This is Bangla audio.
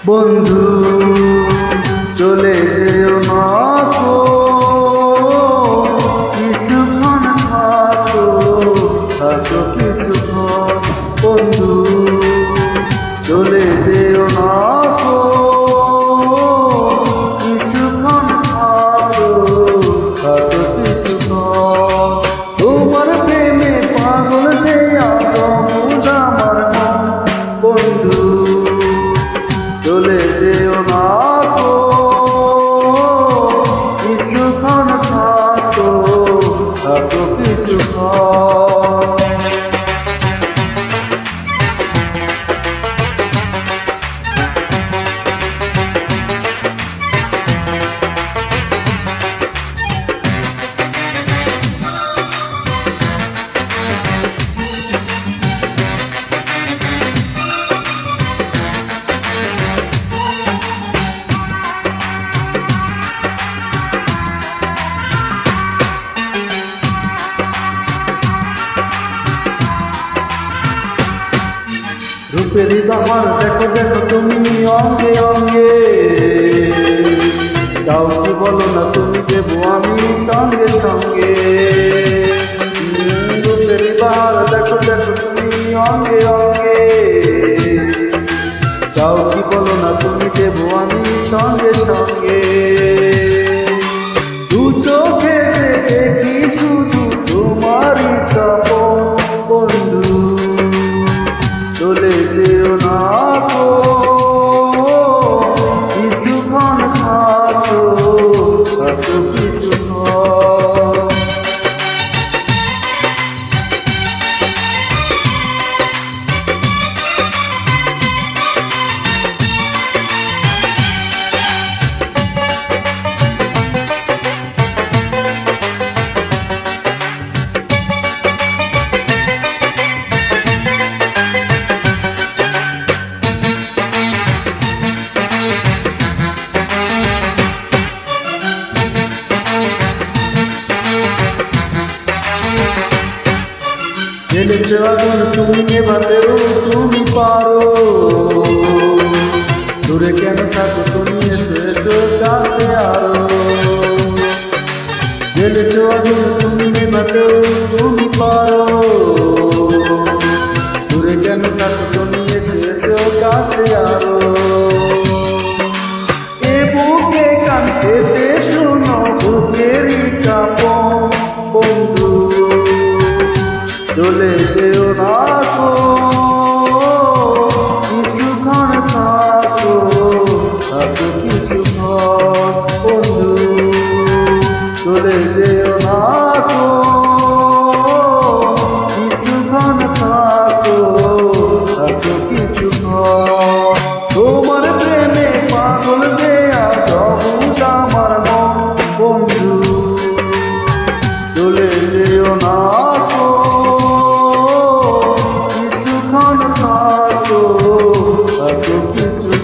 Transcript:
বন্ধু চলে যেও না গো, কিছুক্ষণ থাকো কিছুক্ষণ। বন্ধু চলে যেও না গো, কিছুক্ষণ থাকো কিছুক্ষণ। তোমার প্রেমে পাগল দেয়া আমার মন। বন্ধু চলে যেও না গো, কিছুক্ষণ থাকো কিছুক্ষণ। রূপেরই বাহার দেখো দেখো তুমি অঙ্গে অঙ্গে, যাও কি বলো না তুমি দেবো আমি সঙ্গে সঙ্গে। রূপেরই বাহার দেখো দেখো তুমি অঙ্গে অঙ্গে, যাও কি বলো না তুমি দেবো আমি সঙ্গে সঙ্গে। দু চোখে দেখি শুধু তোমারই সপন। বন্ধু চলে যেও না গো, কিছুক্ষণ থাকো কিছুক্ষণ। জেলেছো আগুন তুমি নেভাতেও তুমি পারো, দূরে কেন থাকো তুমি এসো এসো কাছে আরো। জেলেছো আগুন তুমি নেভাতেও তুমি পারো, দূরে কেন থাকো তুমি এসো এসো কাছে আরো। এ বুকে কান পেতে শোনো বুকেরই কাঁপন। বন্ধু চলে যেও না গো, কিছুক্ষণ থাকো কিছুক্ষণ। বন্ধু চলে যেও না গো, কিছুক্ষণ থাকো কিছুক্ষণ। তোমার প্রেমে পাগল দেয়া জগৎ আমার মন। বন্ধু চলে যেও না গো, কিছুক্ষণ থাকো কিছু।